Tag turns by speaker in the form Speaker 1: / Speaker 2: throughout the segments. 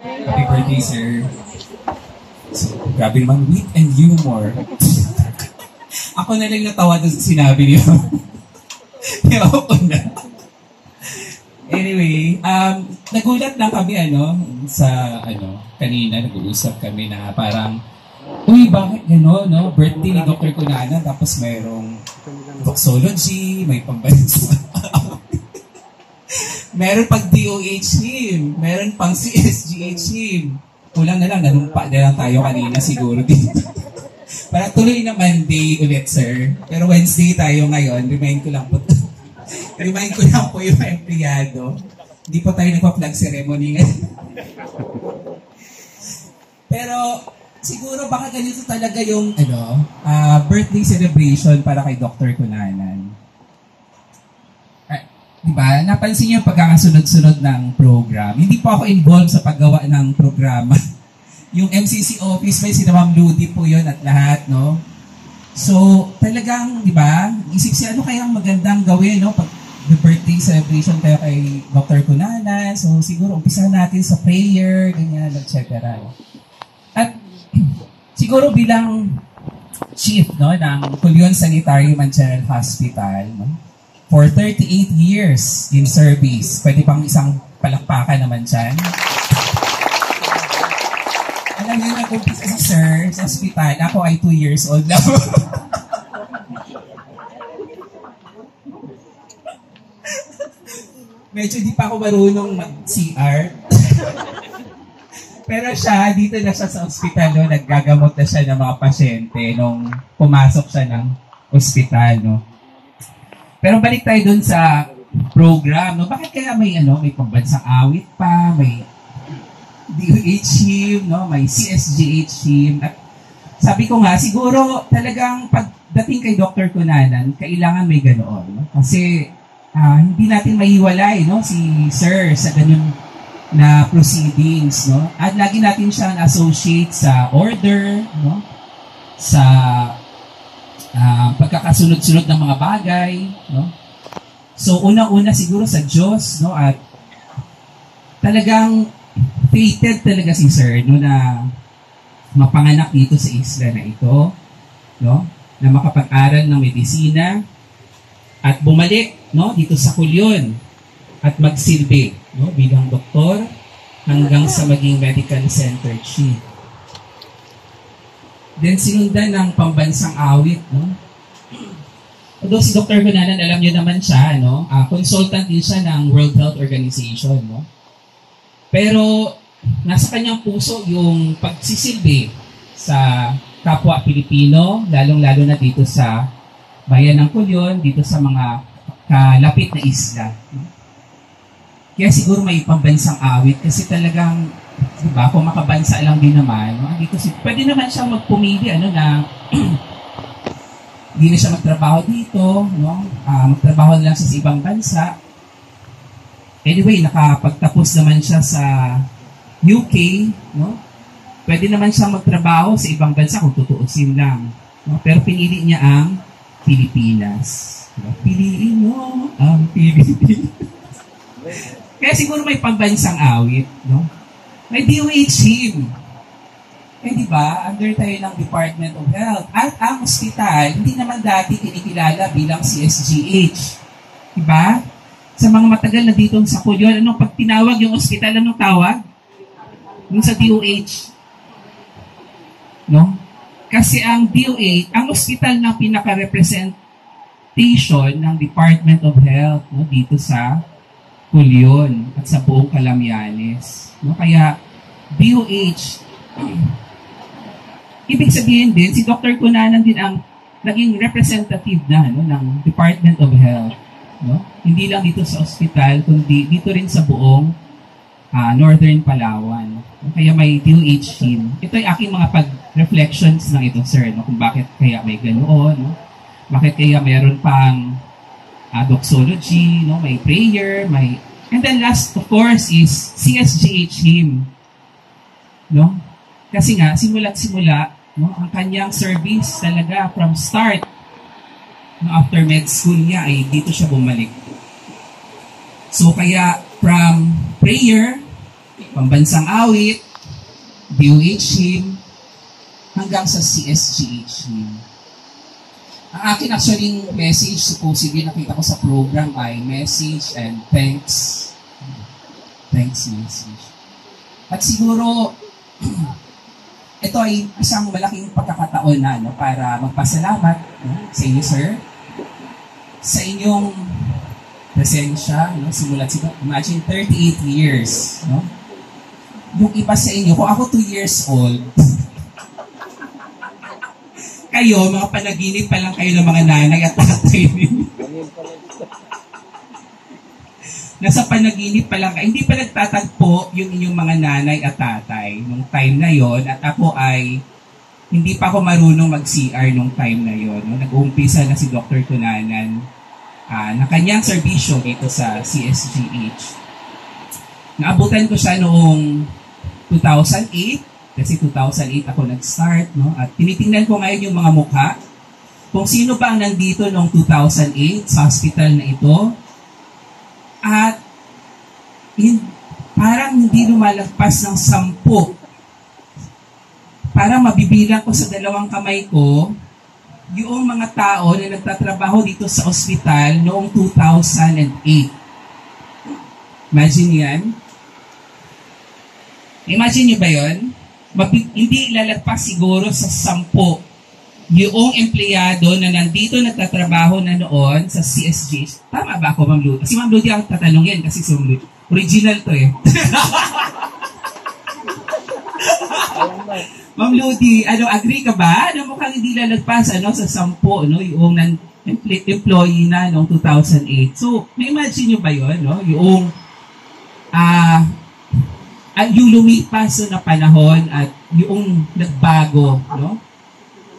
Speaker 1: Happy birthday, sir. So, grabe naman, wit and humor. Ako na lang natawa doon sa sinabi niyo. Ako na. Anyway, nagulat lang kami, kanina, nag-uusap kami na parang, uy, bakit gano'n, no? Birthday ni Dr. Cunana, tapos mayroong doxology, may pambansa. Meron pang DOH him, meron pang CSGH him. Kulang na lang, nanumpa na lang tayo kanina siguro dito. Para tuloy na Monday ulit, sir. Pero Wednesday tayo ngayon, remind ko lang po yung mga empleyado. Hindi po tayo nagpa-flag ceremony ngayon. Pero siguro baka ganito talaga yung birthday celebration para kay Dr. Cunanan. Diba? Napansin niyo yung pagkakasunod-sunod ng program. Hindi po ako involved sa paggawa ng programa. Yung MCC office, may si Ma'am Ludi po yun at lahat, no? So, talagang, di ba, isip siya, ano kayang magandang gawin, no? Pag birthday celebration tayo kay Dr. Cunana, so siguro umpisahan natin sa prayer, ganyan, etc. At siguro bilang chief, no, ng Culion Sanitarium and General Hospital, no? For 38 years in service. Pwede pang isang palakpakan naman dyan. Alam niyo, nag-umpisa si Sir sa hospital. Ako ay 2 years old lang. Medyo di pa ako marunong mag-CR. Pero siya, dito na siya sa hospital, no? Naggagamot na siya ng mga pasyente nung pumasok siya ng hospital, no? Pero balik tayo dun sa program, no? Bakit kaya may pambansang awit pa, may DOH hymn, no? May CSGH hymn. At sabi ko nga, siguro talagang pagdating kay Dr. Cunanan, kailangan may ganoon, no? Kasi hindi natin mahiwalay, no, si Sir sa ganun na proceedings, no? At lagi natin siyang associate sa order, no? Sa pagkakasunod-sunod ng mga bagay, no? So, unang-una siguro sa Diyos, no? At talagang fated talaga si Sir, no, na mapanganak dito sa isla na ito, no? Na makapag-aral ng medisina at bumalik, no, dito sa Culion at magsilbi, no, bilang doktor hanggang sa maging medical center chief. Then sinundan ng pambansang awit, no? Although si Dr. Cunanan, alam niyo naman siya, no? Consultant din siya ng World Health Organization, no? Pero nasa kanyang puso yung pagsisilbi sa kapwa Pilipino, lalong-lalo na dito sa bayan ng Culion, dito sa mga kalapit na isla. No? Kaya siguro may pambansang awit kasi talagang, diba, kung makabansa lang din naman, no? Pwede naman siya magpumili, na hindi na siya magtrabaho dito, no? Magtrabaho lang siya sa ibang bansa. Anyway, nakapagtapos naman siya sa UK, no? Pwede naman siya magtrabaho sa ibang bansa kung tutuusin lang. No? Pero pinili niya ang Pilipinas. Diba? Piliin mo ang Pilipinas. Kaya siguro may pambansang awit, no? May DOH hymn. Di ba? Under tayo ng Department of Health. At ang hospital, hindi naman dati kinikilala bilang CSGH. Di ba? Sa mga matagal na dito sa Culion, pag tinawag yung hospital, anong tawag? Yung sa DOH. No? Kasi ang DOH, ang hospital na pinaka-representation ng Department of Health, no, dito sa Culion at sa buong Calamianes. No? Kaya, DOH, ibig sabihin din, si Dr. Cunanan din ang naging representative na, no, ng Department of Health. No? Hindi lang dito sa ospital, kundi dito rin sa buong Northern Palawan. No? Kaya may DOH hymn. Ito ay aking mga pag-reflections ng ito, sir, no? Kung bakit kaya may ganoon, no? Bakit kaya mayroon pang doxology, no? May prayer, and then last, of course, is CSGH hymn. No? Kasi nga, simula't simula, no, ang kanyang service talaga from start, no, after med school niya, ay dito siya bumalik. So, kaya from prayer, Pambansang Awit, DOH HIM, hanggang sa CSGH HIM. Ang akin actually message, supposedly nakita ko sa program ay message and thanks. Thanks message. At siguro, ito ay isang malaking pagkakataon na para magpasalamat sa inyo, sir, sa inyong presensya, simulat siguro, imagine 38 years. Yung iba sa inyo, kung ako 2 years old, kayo, mga panaginip pa lang kayo ng mga nanay at tatay ninyo. Nasa panaginip pa lang kayo. Hindi pa nagtatagpo yung inyong mga nanay at tatay nung time na yon. At ako ay, hindi pa ako marunong mag-CR nung time na yon. Nag-uumpisa na si Dr. Cunanan na kanyang serbisyo dito sa CSGH. Naabutan ko siya noong 2008. Kasi 2008 ako nag-start, at tinitingnan ko ngayon yung mga mukha. Kung sino ba ang nandito noong 2008 sa hospital na ito. At parang hindi lumalagpas ng 10. Parang mabibilang ko sa 2 kamay ko yung mga tao na nagtatrabaho dito sa hospital noong 2008. Imagine yan. Imagine nyo ba yun? Hindi lalagpas siguro sa 10 yung empleyado na nandito nagtatrabaho na noon sa CSG. Tama ba ako, Ma'am Ludi? Si Ma'am Ludi ang tatanungin kasi si Ma'am Ludi. Original to eh. Ma'am Ludi, agree ka ba? Mukhang hindi lalagpas sa 10 yung employee na noong 2008. So, na-imagine nyo ba yun? Yung yung lumipas na panahon at yung nagbago,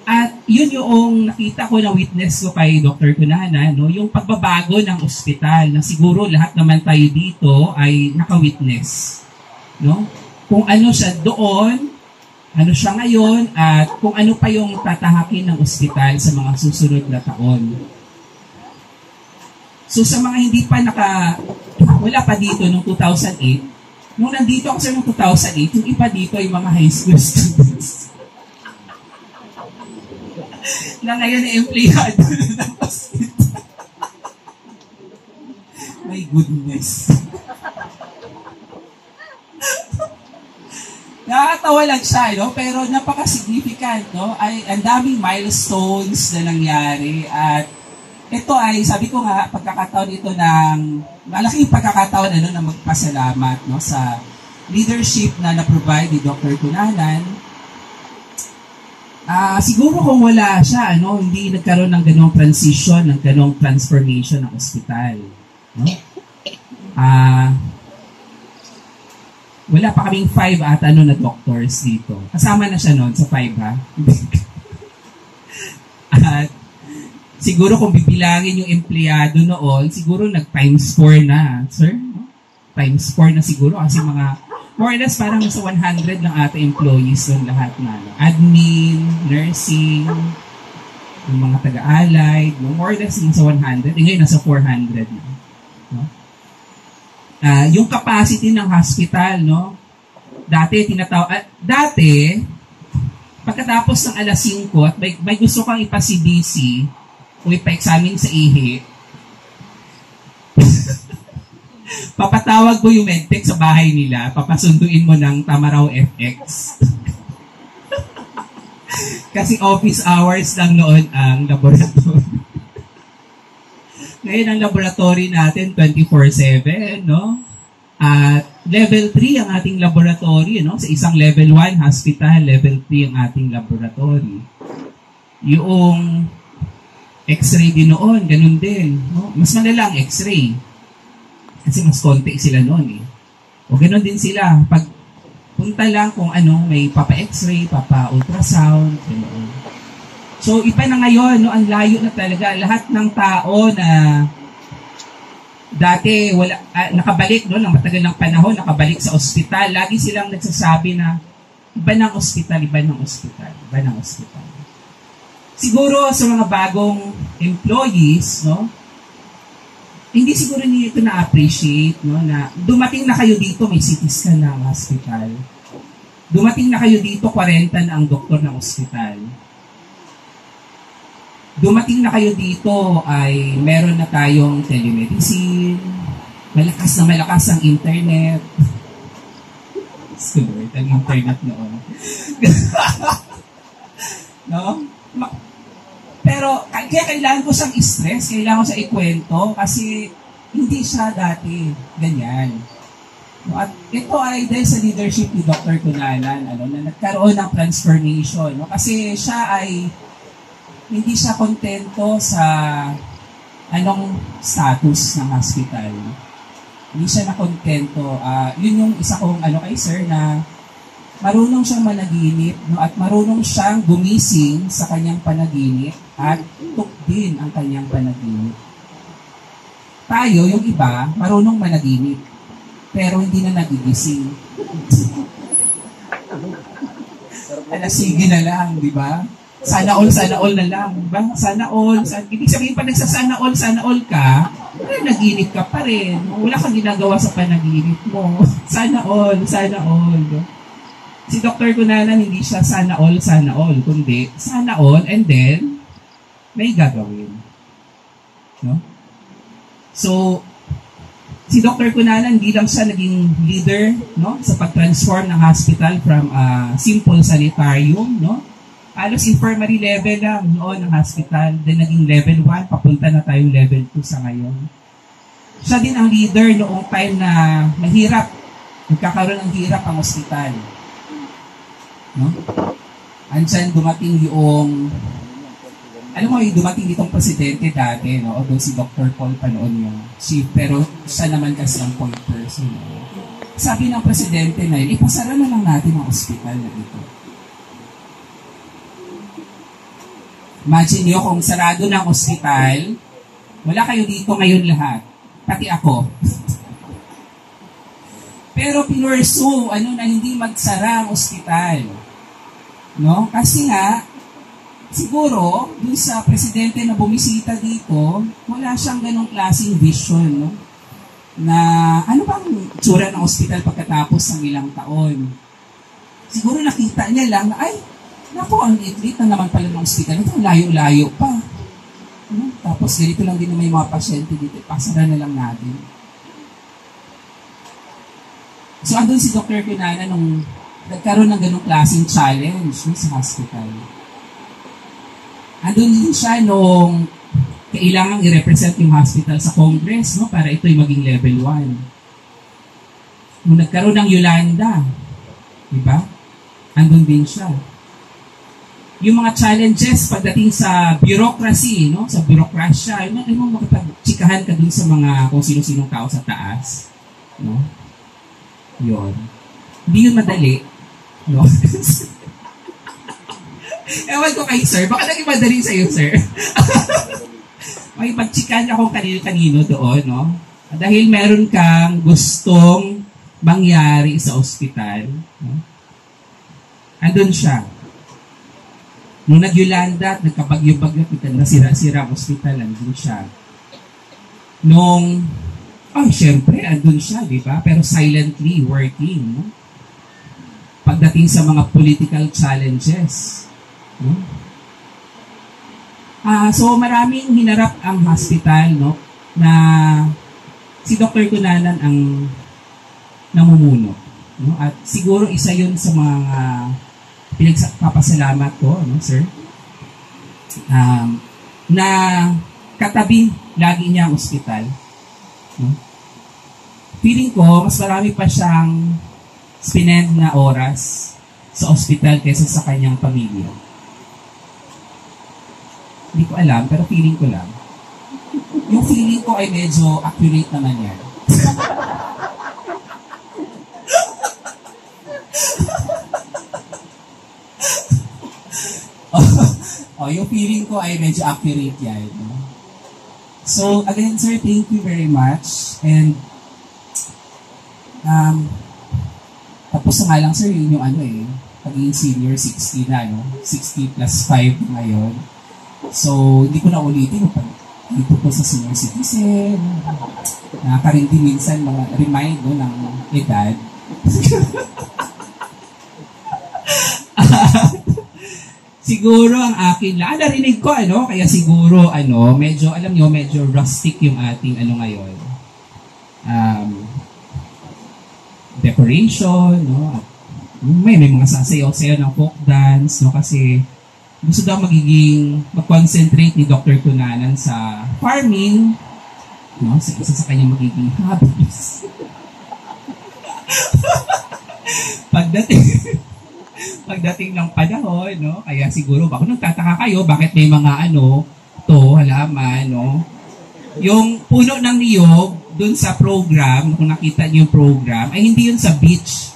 Speaker 1: At yun yung nakita ko na witness ko kay Dr. Cunanan, yung pagbabago ng ospital na siguro lahat naman tayo dito ay naka-witness, Kung ano siya doon, ano siya ngayon, at kung ano pa yung tatahakin ng ospital sa mga susunod na taon. So sa mga hindi pa wala pa dito noong 2008, nung nandito ako sa noong 2008, yung iba dito ay mga high school students. Na ngayon ay empleyado ng hospital. My goodness. Nakakatawa lang siya, pero napaka-significant, Ay, ang daming milestones na nangyari at ito ay, sabi ko nga, pagkakataon ito ng, malaking pagkakataon na magpasalamat sa leadership na na-provide ni Dr. Cunanan. Siguro kung wala siya, hindi nagkaroon ng ganong transition, ng ganong transformation ng ospital. Wala pa kaming 5 na doctors dito. Kasama na siya noon sa 5, ha? At siguro kung bibilangin yung empleyado noon, siguro nag-times 4 na, sir. Times 4 na siguro kasi mga, more or less parang sa 100 lang ata employees doon lahat na. Admin, nursing, yung mga taga-allied, more or less sa 100. Ngayon nasa 400 na. Yung capacity ng hospital, dati, pagkatapos ng alas 5 at may gusto kang ipa-CBC, kung ipa-examine sa ihi, papatawag mo yung medtech sa bahay nila, papasunduin mo ng Tamaraw FX. Kasi office hours lang noon ang laboratory. Ngayon ang laboratory natin 24/7, At level 3 ang ating laboratory, Sa isang level 1 hospital, level 3 ang ating laboratory. Yung X-ray din noon, ganun din. Mas malala ang X-ray. Kasi mas konti sila noon O ganun din sila. Pag punta lang kung may papa-X-ray, papa-ultrasound, ganun. So iba na ngayon, ang layo na talaga. Lahat ng tao na dati nakabalik, ng matagal ng panahon, nakabalik sa ospital, lagi silang nagsasabi na iba ng ospital, iba ng ospital, iba ng ospital. Siguro sa mga bagong employees, hindi siguro niyo ito na-appreciate, no, na dumating na kayo dito, may CT scan na ang hospital. Dumating na kayo dito, 40 na ang doktor ng ospital. Dumating na kayo dito, ay meron na tayong telemedicine, malakas ang internet. Siguro, ang internet noon. No? Pero kaya kailangan ko siyang i-stress, kailangan ko siya ikwento kasi hindi siya dati ganyan. No, at ito ay dahil sa leadership ni Dr. Cunanan, na nagkaroon ng transformation. No? Kasi siya ay hindi siya kontento sa anong status ng hospital. Hindi siya nakontento. Yun yung isa kong kay sir na marunong siyang managinip, no? At marunong siyang gumising sa kanyang panaginip at tukdin ang kanyang panaginip. Tayo, yung iba, marunong managinip, pero hindi na nagigising. Alasigi na lang, di ba? Sana all na lang, di ba? Sana all. Ibig sabihin, pag nagsasana all ka, naginip ka pa rin. Wala kang ginagawa sa panaginip mo. Sana all. Si Dr. Cunanan, hindi siya sana all, kundi sana all, and then, may gagawin. No? So, si Dr. Cunanan, hindi lang siya naging leader, no, sa pag-transform ng hospital from simple sanitarium, no? Halos infirmary level lang noon ng hospital, then naging level 1, papunta na tayo level 2 sa ngayon. Siya din ang leader noong time na mahirap, nagkakaroon ng hirap ang hospital. No? Andyan dumating yung dumating ditong presidente dati, no? Although si Dr. Paul pa noon yung chief, pero siya naman kasi ang point person. No? Sabi ng presidente na yun, ipasara na lang natin ang ospital na ito. Imagine nyo kung sarado ng ospital, wala kayo dito ngayon lahat, pati ako. Pero pinursu, na hindi magsara ang ospital. No? Kasi nga, siguro, dun sa presidente na bumisita dito, wala siyang ganong klaseng vision, no? Na ano bang tsura ng ospital pagkatapos ng ilang taon. Siguro nakita niya lang na, ay, naku, ang liit na naman pala ng ospital. Ito, layo-layo pa. Tapos ganito lang din na may mga pasyente dito. Pasara na lang natin. So, andun si Dr. Cunanan nung nagkaroon ng ganong klaseng challenge sa hospital. Andun din siya nung kailangang i-represent yung hospital sa Congress, no, para ito'y maging level 1. Nung nagkaroon ng Yolanda, di ba? Andun din siya. Yung mga challenges pagdating sa bureaucracy, no, sa bureaucracia, makipagtsikahan ka dun sa mga kung sino-sinong tao sa taas, no? Yun. Hindi yun madali. No? Ewan ko kay sir. Baka naging madali sa'yo, sir. May pagtsikan akong kanino-kanino doon, no? Dahil meron kang gustong mangyari sa ospital. No? Andun siya. Nung nag-Yolanda at nagkabagyo-bagyo, nasira-sira ang ospital, andun siya. Nung syempre, andun siya, di ba? Pero silently working, no? Pagdating sa mga political challenges. No? So, maraming hinarap ang hospital, no? Na si Dr. Cunanan ang namumuno. No? At siguro isa yun sa mga pinagpapasalamat ko, no, sir? Na katabi lagi niya ang ospital. No? Feeling ko, mas marami pa siyang spend na oras sa ospital kaysa sa kanyang pamilya. Hindi ko alam, pero feeling ko lang. Yung feeling ko ay medyo accurate naman yan. Yung feeling ko ay medyo accurate yan. No? So, again, sir, thank you very much. And, tapos na nga lang, sir, yun yung pagiging senior 60 na, no? 60 plus 5 ngayon. So, hindi ko na ulitin. dito po sa senior citizen. Nakakarin din minsan mga remind no, ng edad. Siguro ang akin lang, narinig ko kaya siguro medyo, alam nyo, medyo rustic yung ating ngayon. Decoration, no? At may mga sasayaw-sayaw ng folk dance, no? Kasi gusto daw mag-concentrate ni Dr. Cunanan sa farming, no? Sa isa sa kanyang magiging hobbies. Pagdating ng panahon, no? Kaya siguro, baka nagtataka kayo, bakit may mga halaman, no? Yung puno ng niyog, dun sa program, kung nakita niyo yung program, ay hindi yun sa beach.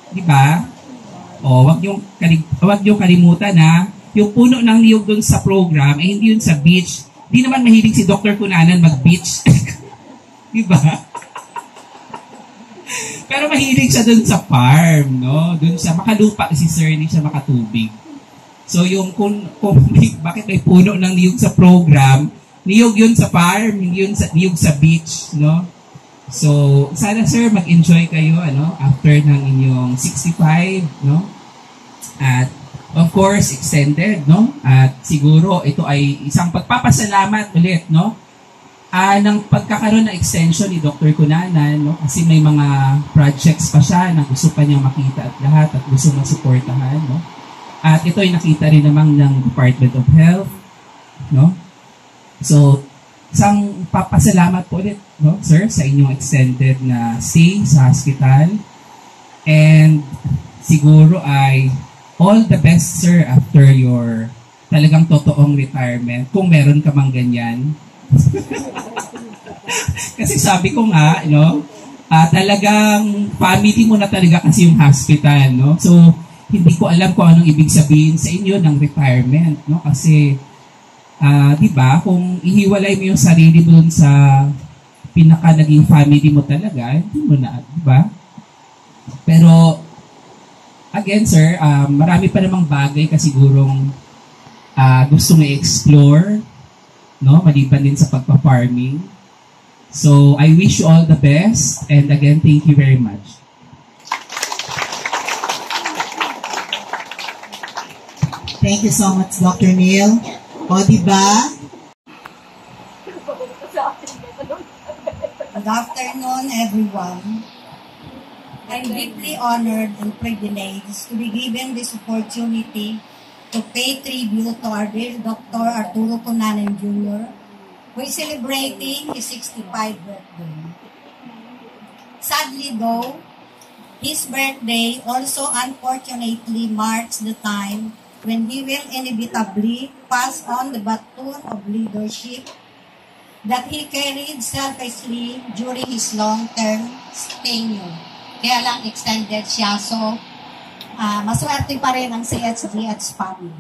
Speaker 1: Di ba? O, wag niyo kalimutan na, yung puno ng niyog dun sa program, ay hindi yun sa beach. Di naman mahilig si Dr. Cunanan mag-beach. Di ba? Pero mahilig siya dun sa farm, no? Dun sa makalupa si sir, hindi siya makatubig. So yung bakit may puno ng niyog sa program, niyog yun sa farm, hindi yun niyog sa beach, no? So sana sir mag-enjoy kayo after ng inyong 65, no? At of course extended, no? At siguro ito ay isang pagpapasalamat ulit, no? Ng pagkakaroon ng extension ni Dr. Cunanan, no? Kasi may mga projects pa siya na gusto pa niyang makita at lahat at gusto masuportahan, no? At ito ay nakita rin naman ng Department of Health, no? So, isang papasalamat po ulit, no, sir, sa inyong extended na stay sa hospital. And siguro ay all the best, sir, after your talagang totoong retirement, kung meron ka mang ganyan. Kasi sabi ko nga, talagang family mo na talaga kasi yung hospital, no? So, hindi ko alam kung anong ibig sabihin sa inyo ng retirement, no? Kasi, di ba, kung ihiwalay mo yung sarili mo dun sa pinaka naging family mo talaga, hindi mo na, di ba? Pero, again, sir, marami pa namang bagay kasi sigurong gustong i-explore, no? Maliban din sa pagpa-farming. So, I wish you all the best. And again, thank you very much.
Speaker 2: Thank you so much, Dr. Neil. O, diba?
Speaker 3: Good afternoon, everyone. I'm deeply honored and privileged to be given this opportunity to pay tribute to our dear Dr. Arturo Cunanan Jr., who is celebrating his 65th birthday. Sadly though, his birthday also unfortunately marks the time when he will inevitably pass on the baton of leadership that he carried selflessly during his long-term tenure. Kaya lang extended siya, so maswerte pa rin ang CHGH family.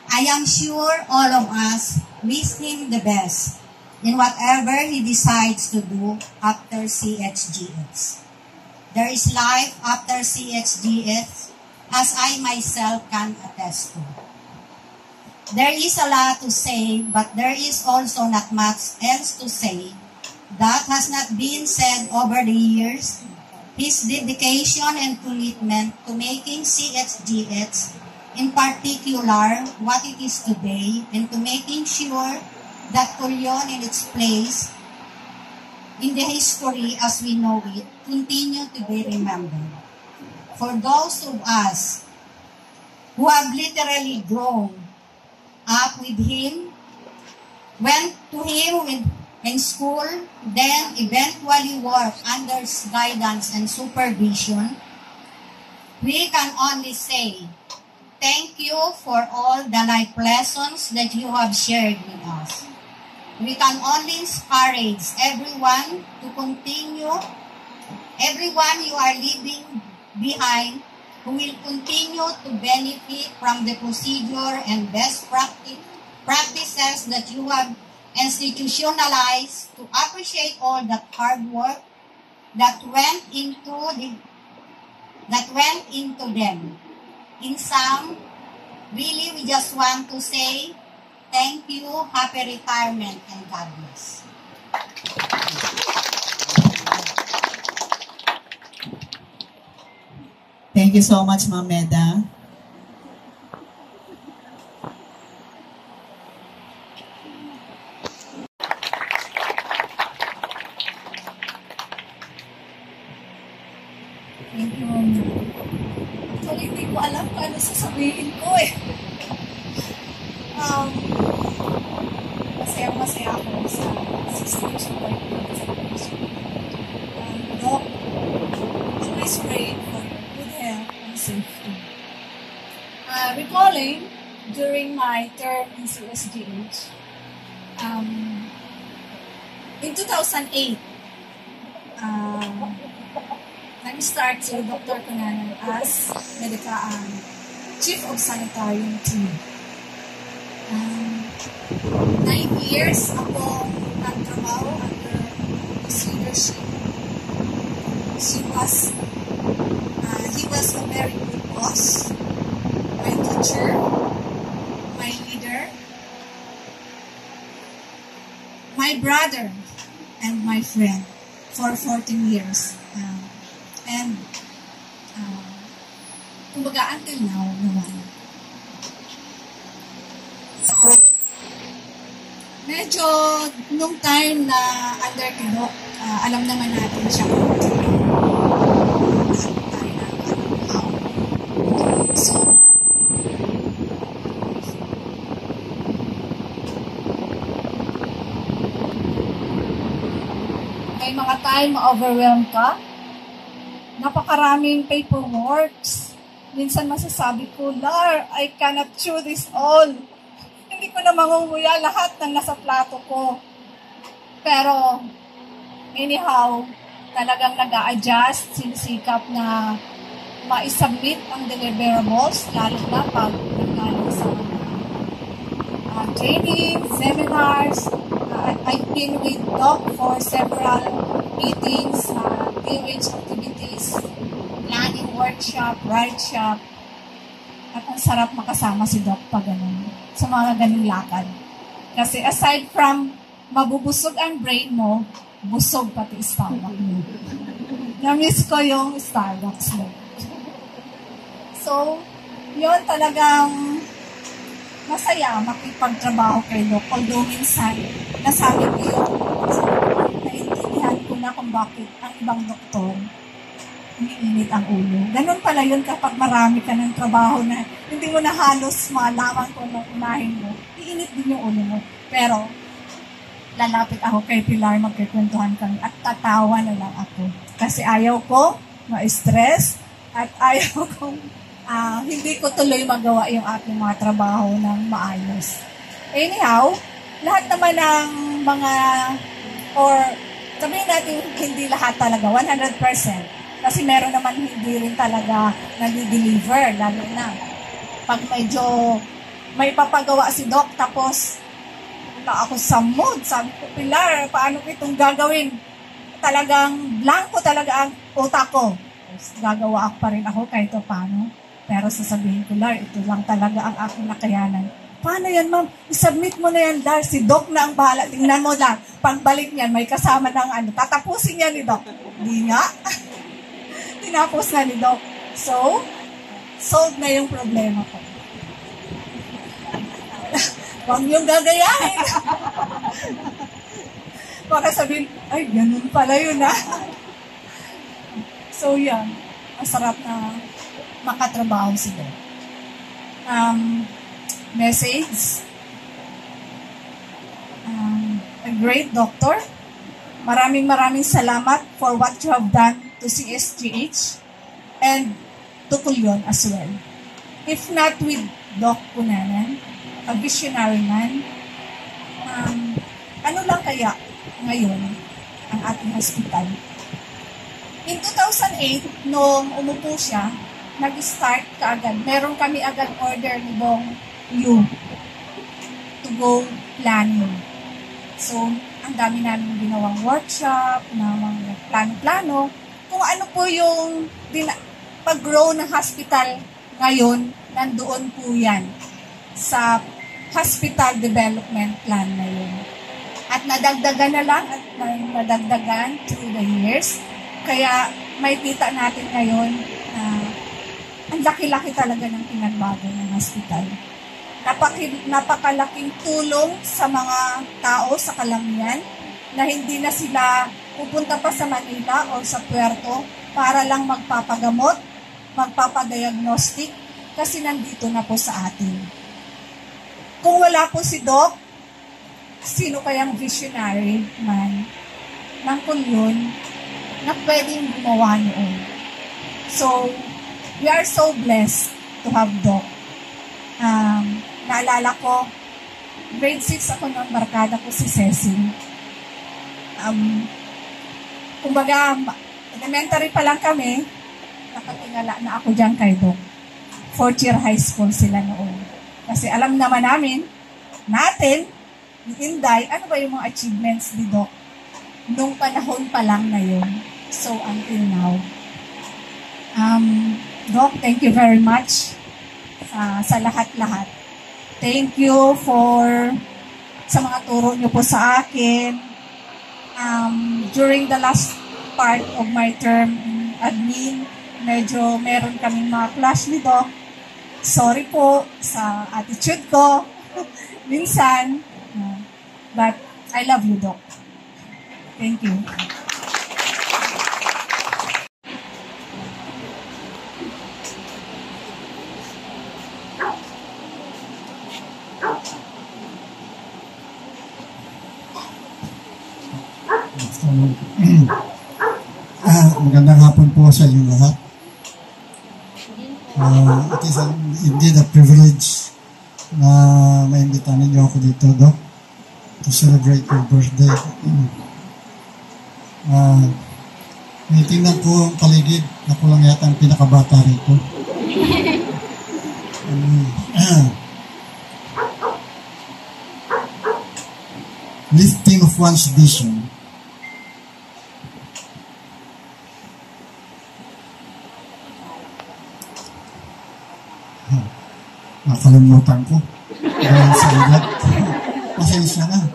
Speaker 3: I am sure all of us wish him the best in whatever he decides to do after CHGH. There is life after CHGH, as I myself can attest to. There is a lot to say, but there is also not much else to say that has not been said over the years. His dedication and commitment to making CHGH, in particular, what it is today, and to making sure that Culion in its place in the history as we know it, continue to be remembered. For those of us who have literally grown up with him, went to him in school, then eventually worked under his guidance and supervision, we can only say, thank you for all the life lessons that you have shared with us. We can only encourage everyone to continue, everyone you are leaving behind who will continue to benefit from the procedure and best practices that you have institutionalized, to appreciate all the hard work that went into them. In sum, really we just want to say Thank you, happy retirement, and God bless.
Speaker 2: Thank you so much, Ma'am Meda.
Speaker 4: Thank you. Actually, hindi ko alam kung ano sasabihin ko eh. Masaya ako sa 60 years of work sa Pilipinas. Doc, always praying for your good health and safety. Recalling, during my term in CSGH, in 2008, nag-start si Dr. Cunanan as Chief of Sanitarium Team. 9 years ako nagtrabaho under his leadership. He was a very good boss, my teacher, my leader, my brother, and my friend for 14 years. Kumbaga, until now, naman. Medyo, nung time na under Doc, alam naman natin siya kung so, may mga time ma-overwhelm ka, napakaraming paperworks. Minsan masasabi ko, Lar, I cannot chew this all. Hindi ko na mangumuya lahat ng nasa plato ko. Pero, anyhow, talagang nag-a-adjust, sinisikap na ma-submit ang deliverables, lalo na pag nanggaling sa training, seminars. I've been with Doc for several meetings, DOH activities, planning workshop, ride shop. At ang sarap makasama si Doc pa ganun, sa mga ganung lakad. Kasi aside from mabubusog ang brain mo, busog pati stomach mo. Na-miss ko yung Starbucks mo. So, yun talagang masaya makipagtrabaho kay Doc. Although minsan, nasabi ko yung naintindihan ko na kung bakit ang ibang doktor umiinit ang ulo. Ganun pala yun kapag marami ka ng trabaho na hindi mo na halos malaman kung anong unahin mo. Iinit din yung ulo mo. Pero, lalapit ako kay Pilar, magkikwentuhan kami at tatawa na lang ako. Kasi ayaw ko ma-stress at ayaw kong hindi ko tuloy magawa yung aking mga trabaho ng maayos. Anyhow, lahat naman ng mga, or sabihin natin hindi lahat talaga, 100%. Kasi meron naman hindi rin talaga nag-deliver, lalo na pag medyo may papagawa si Doc, tapos na ako sa mood, sabi ko, Pilar, paano ko itong gagawin? Talagang blanco talaga ang utak ko. Gagawa ako pa rin ako kahit paano. Pero sasabihin ko, Lar, ito lang talaga ang aking nakayanan. Paano yan, ma'am? I-submit mo na yan, Lar. Si Doc na ang bahala. Tingnan mo lang. Pagbalik niyan, may kasama ng tatapusin niya ni Doc. Hindi nga. Tinapos na ni Doc. So, solved na yung problema ko. Huwag niyong gagayahin. Baka sabihin, ay, ganun pala yun, ha? So, yan. Masarap na makatrabaho si Doc. Message. A great doctor. Maraming salamat for what you have done to CSGH and to Kulyon as well. If not with Doc Cunanan, a visionary man, ano lang kaya ngayon ang ating hospital? In 2008, noong umupo siya, nag-start kaagad. Meron kami agad order ni Bong Yu to go planning. So, ang dami namin ginawang workshop, na mga plano-plano. Kung ano po yung pag-grow ng hospital ngayon, nandoon po yan sa hospital development plan na yun. At nadagdagan na lang at nadagdagan through the years. Kaya may kita natin ngayon na ang laki-laki talaga ng pinagbago ng hospital. Napakalaking tulong sa mga tao sa Calamian na hindi na sila pupunta pa sa Manila o sa Puerto para lang magpapagamot, magpapadiagnostic kasi nandito na po sa atin. Kung wala po si Doc, sino kayang visionary man ng kulyon na pwedeng gumawa noon? So, we are so blessed to have Doc. Naalala ko, grade 6 ako ng barkada ko si Cecil. Kumbaga, elementary pa lang kami, nakatingala na ako dyan kay Doc. 4th year high school sila noon. Kasi alam naman natin, ni Inday, ano ba yung mga achievements ni Doc nung panahon pa lang na yun. So, until now. Doc, thank you very much sa lahat-lahat. Thank you sa mga turo niyo po sa akin. During the last part of my term in admin, medyo meron kaming mga clash ni Doc. Sorry po sa attitude ko. Minsan. But I love you, Doc. Thank you.
Speaker 5: Magandang hapon po sa inyo lahat. It is indeed a privilege na maimbitahan ninyo ako dito, Doc, to celebrate your birthday. Tingnan ko ang paligid. Ako lang yata ang pinakabata rito. Lifting of one's vision. Nakalimutan ko. Dahil sa edad. Pasensya na.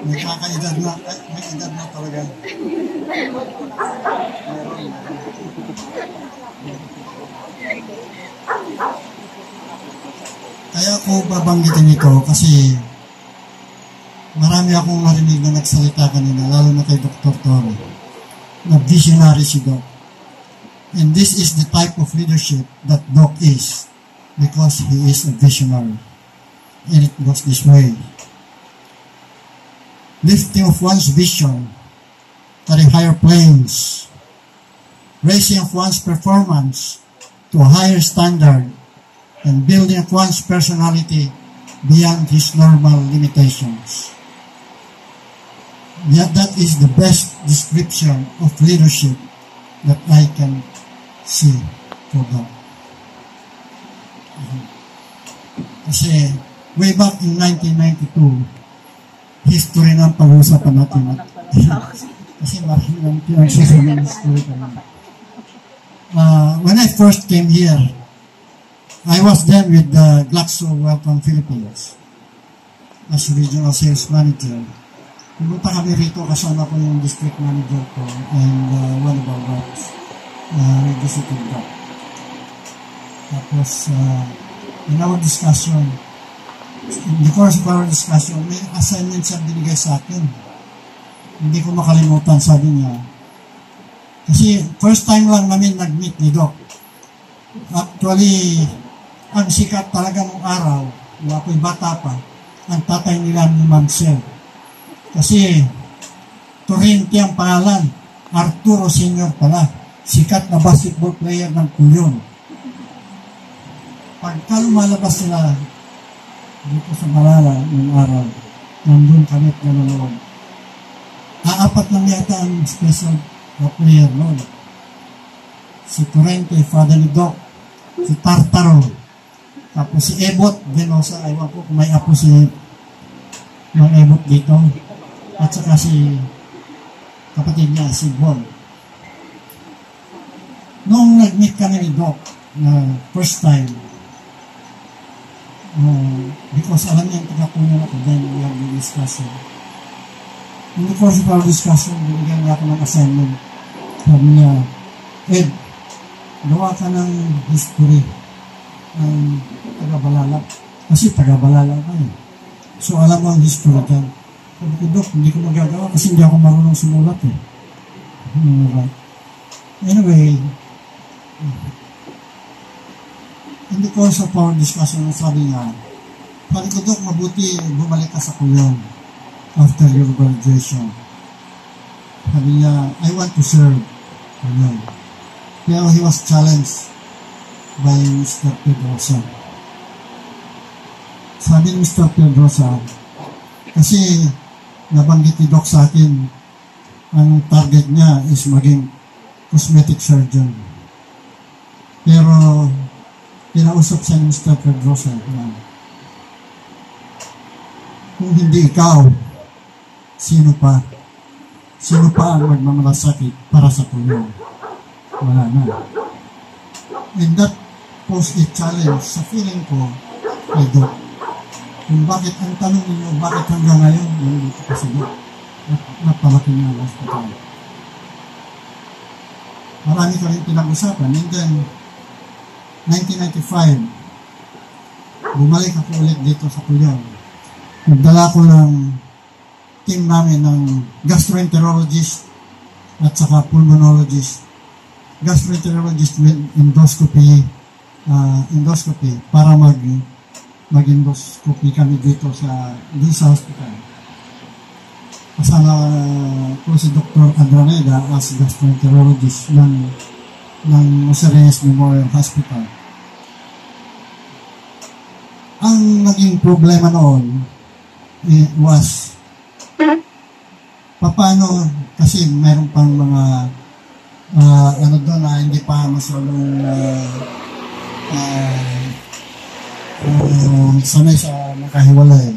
Speaker 5: May kakaedad na. May edad na talaga. Kaya ako babanggitin ito kasi marami akong marinig na nagsalita kanina, lalo na kay Dr. Toro, na visionary si Doc. And this is the type of leadership that Doc is. Because he is a visionary. And it goes this way. Lifting of one's vision to the higher planes. Raising of one's performance to a higher standard. And building of one's personality beyond his normal limitations. Yet that is the best description of leadership that I can see for God. Kasi way back in 1992, history ng pag-uusapan natin. Kasi marami ng pinagsasabi ng history pa naman. When I first came here, I was then with the Glaxo Welcome Philippines as regional sales manager. Pumunta kami rito, kasama ko yung district manager ko and one of our reps. We visited that. Tapos, in our discussion, in the course of our discussion, may assignment siya binigay sa akin. Hindi ko makalimutan, sabi niya. Kasi first time lang namin nag-meet ni Doc. Actually, ang sikat talaga ng araw, nung ako'y bata pa, ang tatay nila ni Mansell. Kasi Torrente ang pangalan, Arturo Sr. pala, sikat na basketball player ng Kulyon. Pagka lumalabas sila dito sa Malala ng araw, nandun kami at nanonood. Apat lang yata ang special player noon. Si Torrente, father ni Doc, si Tartaro, tapos si Ebot, Venosa, aywan ko kung may apo si Mang Ebot dito, at saka si kapatid niya, si Bon. Noong nag-meet kami ni Doc, na first time, Because alam niya yung tagapunan ako, then we have been discussing. In the course of our discussion, binigyan niya ako ng assignment. Sabi niya, Ed, gawa ka ng history ng taga-Balala. Kasi taga-Balala ka eh. So alam mo ang history dyan. Sabi ko, Dok, hindi ko magagawa kasi hindi ako marunong sumulat eh. Anyway, in the course of our discussion, sabi niya, sabi ko, Dok, mabuti bumalik ka sa Kulyon after your graduation. Sabi niya, I want to serve. Kulyon. Pero he was challenged by Mr. Pedrosa. Sabi ni Mr. Pedrosa, kasi nabanggit ni Doc sa akin, ang target niya is maging cosmetic surgeon. Pero pinausap siya ni Mr. Pedrosa na kung hindi ikaw, sino pa? Sino pa ang magmamalasakit para sa Kulyon? Wala na. And that posed a challenge sa feeling ko kay Doc. Kung bakit, ang tanong ninyo, bakit hanggang ngayon, nandito ka sa Doc? Napalaki niya ang hospital. Marami ka rin pinag-usapan. And then, 1995, bumalik ako ulit dito sa Kulyon. Nagdala ko ng team namin ng gastroenterologist at saka pulmonologist. Gastroenterologist with endoscopy para mag-endoscopy kami dito sa hospital. Kasama ko si Dr. Adraneda as gastroenterologist ng Reyes Memorial Hospital. Ang naging problema noon was paano, kasi meron pang mga doon na hindi pa masyadong sanay sa makahiwalay.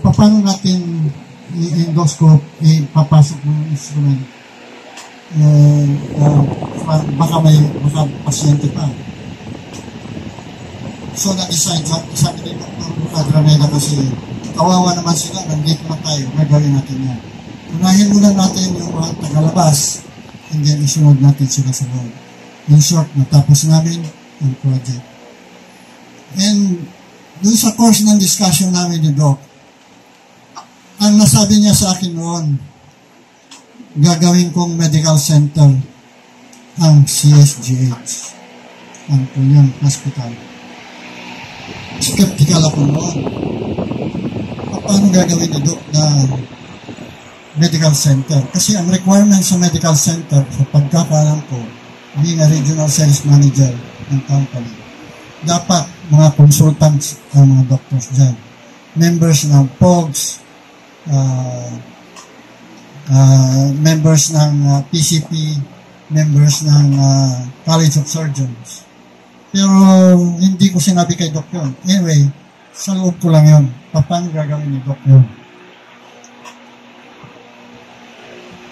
Speaker 5: Paano natin i-endoscope, ipapasok ng instrument, baka pasyente pa. So na-decide, sabi ni Dr. Adraneda kasi kawawa naman sila, nandito na tayo, gagawin natin yan. Unahin muna natin yung mga tagalabas, and then isunod natin sila sa loob. In short, natapos namin ang project. And dun sa course ng discussion namin ni Doc, ang nasabi niya sa akin noon, gagawin kong medical center ang CSGH, ang Kulyon Hospital. Skeptical ako noon. Paano gagawin ni Doc na medical center? Kasi ang requirement sa medical center, sa pagkakaalam ko, being a regional sales manager ng company, dapat mga consultants ang mga doctors dyan. Members ng POGS, members ng PCP, members ng College of Surgeons. Pero hindi ko sinabi kay Doc yun. Anyway, sa loob ko lang yun. Paano gagawin ni Doc yun?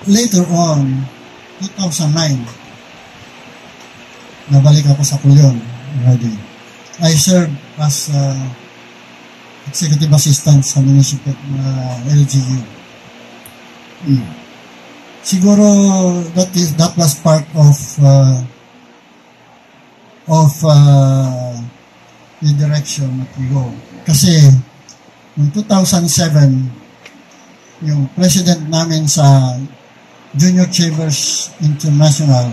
Speaker 5: Later on, 2009, nabalik ako sa Kulyon already. I served as executive assistant sa municipal LGU. Siguro that was part of the direction that we go. Kasi noong 2007, yung president namin sa Junior Chambers International,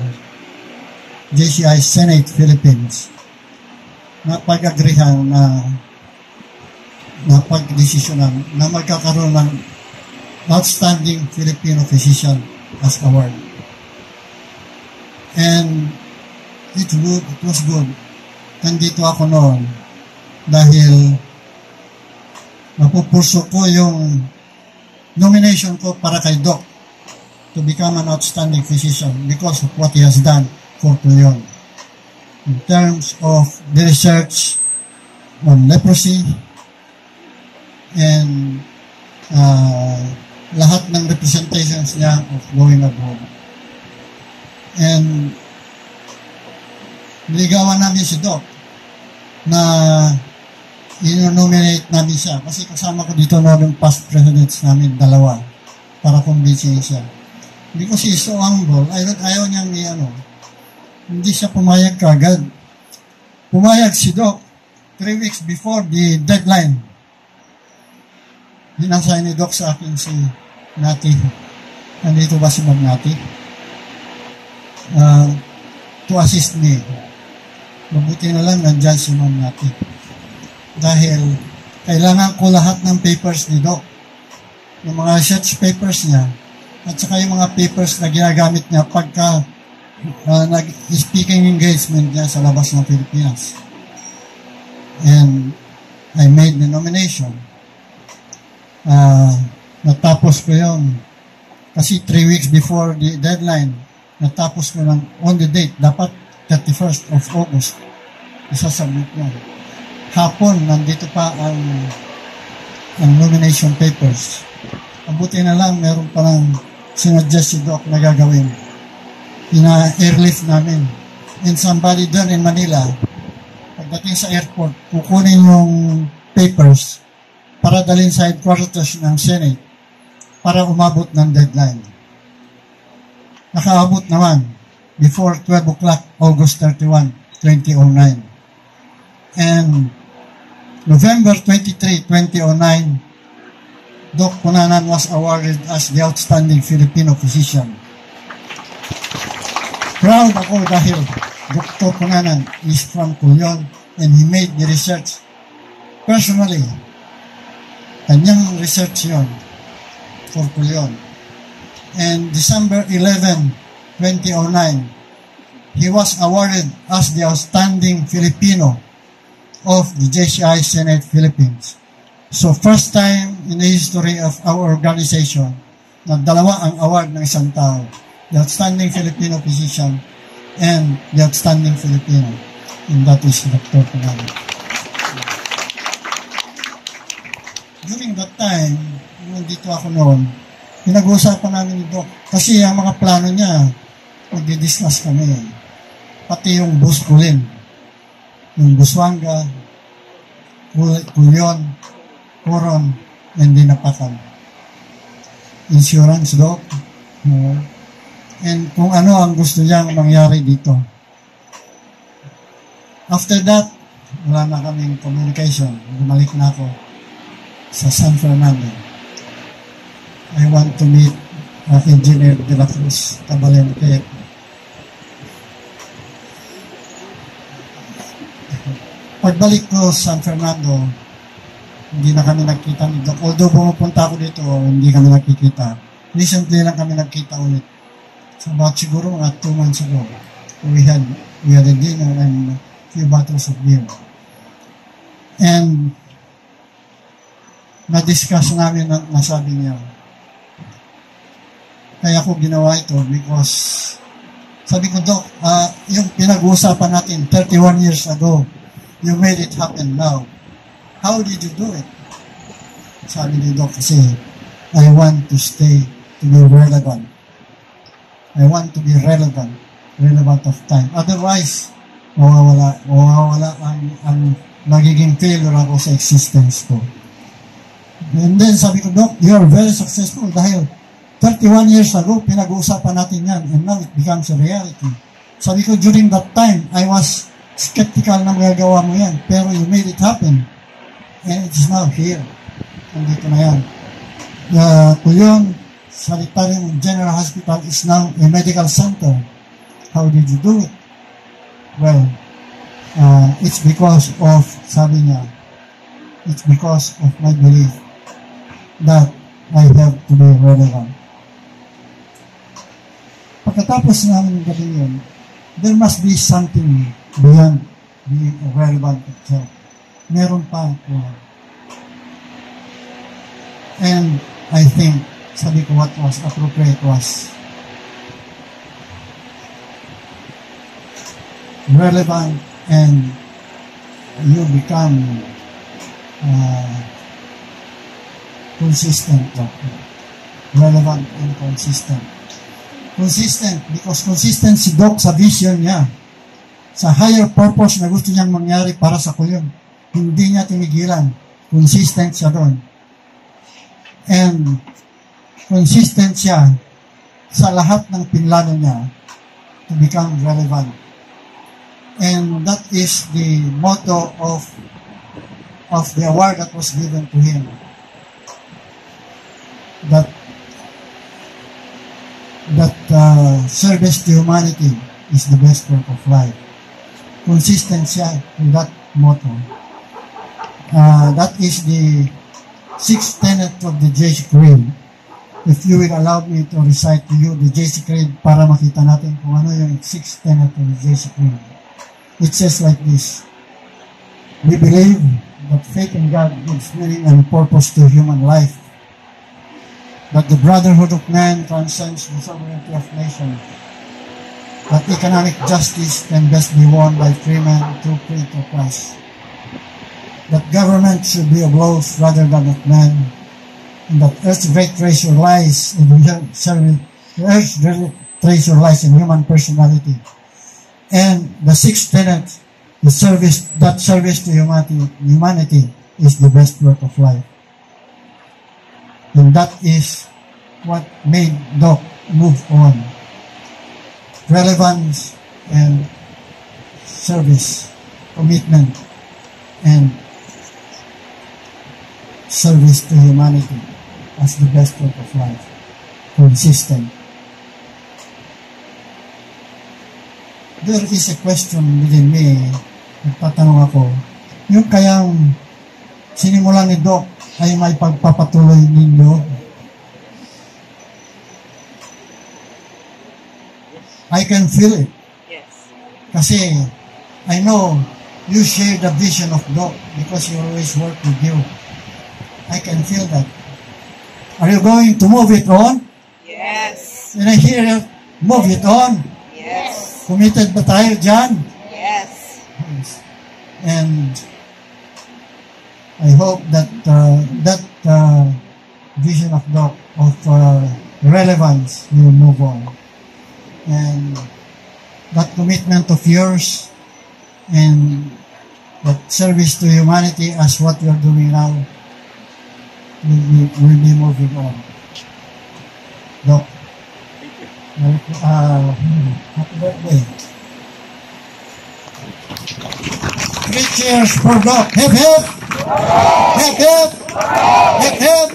Speaker 5: JCI Senate Philippines, napag-agrihan na napag-desisyonan na magkakaroon ng Outstanding Filipino Physician as award. And it was good. Nandito ako noon dahil mapupurso ko yung nomination ko para kay Doc to become an outstanding physician because of what he has done for Kulyon in terms of the research on leprosy and lahat ng representations niya of going abroad. And niligawan namin si Doc na inonominate namin siya. Kasi kasama ko dito yung past presidents namin, 2, para convincing siya. Because he's so humble, ayaw niyang hindi siya pumayag kagad. Pumayag si Doc 3 weeks before the deadline. Hinasay ni Doc sa akin si Nati. Nandito ba si Ma'am Nati? To assist me. Mabuti na lang nandyan si Ma'am Nati. Dahil kailangan ko lahat ng papers ni Doc. Yung mga research papers niya at saka yung mga papers na ginagamit niya pagka nag-speaking engagement niya sa labas ng Pilipinas. And I made the nomination. Natapos ko yun. Kasi 3 weeks before the deadline, natapos ko lang on the date. Dapat 31st of August. Isasubmit niya. Hapon, nandito pa ang nomination papers. Mabuti na lang, meron pa lang sinuggest si Doc na gagawin. Ina-airlift namin. And somebody doon in Manila, pagdating sa airport, kukunin yung papers para dalhin sa headquarters ng Senate para umabot ng deadline. Nakaabot naman before 12 o'clock, August 31, 2009. And November 23, 2009, Doc Cunanan was awarded as the outstanding Filipino physician. Proud ako dahil Dr. Cunanan is from Culion and he made the research personally. Kanyang research yun for Culion. And December 11, 2009, he was awarded as the outstanding Filipino of the JCI Senate Philippines. So first time in the history of our organization na 2 ang award ng isang tao. The Outstanding Filipino Physician and the Outstanding Filipino. And that is Dr. Cunanan. During that time, nandito ako noon, pinag-uusapan namin ni Doc. Kasi ang mga plano niya, nagdi-discuss kami. Pati yung Busculin, yung Busuanga, Culion, Coron, and Dinapacan. Insurance, Doc. And kung ano ang gusto niyang mangyari dito. After that, wala na kaming communication. Bumalik na ako sa San Fernando. I want to meet Engineer De La Cruz Tabalente. Pagbalik ko sa San Fernando, hindi na kami nagkita ni Doc. Although pumupunta ako dito, hindi kami nakikita. Recently lang kami nagkita ulit. So about siguro mga 2 months ago, we had a dinner and a few bottles of beer. And na-discuss namin na nasabi niya. Kaya ko ginawa ito because sabi ko, Doc, yung pinag-uusapan natin 31 years ago, you made it happen now. How did you do it? Sabi ni Doc kasi, I want to stay to be relevant. I want to be relevant of time. Otherwise, mawawala ang magiging failure ako sa existence ko. And then sabi ko, Doc, you are very successful dahil 31 years ago, pinag-uusapan natin yan and now it becomes a reality. Sabi ko, during that time, I was skeptical na magagawa mo yan, pero you made it happen. And it is now here. Nandito na yan. Culion Sanitarium General Hospital is now a medical center. How did you do it? Well, it's because of, sabi niya, it's because of my belief that I have to be relevant. Pagkatapos namin ng gabi yun, there must be something beyond being relevant itself. Meron pa ang kulang. And I think, sabi ko, what was appropriate was relevant and you become consistent. Relevant and consistent. Consistent because consistent si Doc sa vision niya, sa higher purpose na gusto niyang mangyari para sa Culion. hindi niya tinigilan. Consistent siya doon. And consistent siya sa lahat ng pinlano niya to become relevant. And that is the motto of the award that was given to him. That service to humanity is the best work of life. Consistent siya in that motto. That is the sixth tenet of the JC Creed. If you will allow me to recite to you the JC Creed para makita natin kung ano yung sixth tenet of the JC Creed. It says like this: we believe that faith in God gives meaning and purpose to human life, that the brotherhood of man transcends the sovereignty of nations, that economic justice can best be won by free men through free enterprise, that government should be of laws rather than of men, and that earth's great treasure lies in human personality. And the sixth tenet, service to humanity is the best work of life. And that is what made Doc move on. Relevance and service, commitment, and service to humanity as the best work of life. Consistent. There is a question within me, nagtatanong ako, yung kayang sinimulan ni Doc ay may pagpapatuloy ninyo? I can feel it.
Speaker 6: Yes.
Speaker 5: Kasi I know you share the vision of Doc because you always work with you. I can feel that. Are you going to move it on?
Speaker 6: Yes.
Speaker 5: Did I hear you? Move it on?
Speaker 6: Yes.
Speaker 5: Committed ba tayo dyan?
Speaker 6: Yes.
Speaker 5: Yes. And I hope that vision of Doc of relevance will move on. And that commitment of yours and that service to humanity as what you're doing now will be moving on. Doc, happy birthday. 3 cheers for Doc. Hip hip! Hip hip! Hip hip!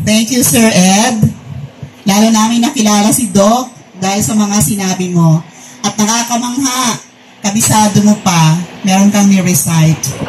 Speaker 2: Thank you, Sir Ed. Lalo namin nakilala si Doc dahil sa mga sinabi mo. At nakakamangha, kabisado mo pa, meron kang ni-recite.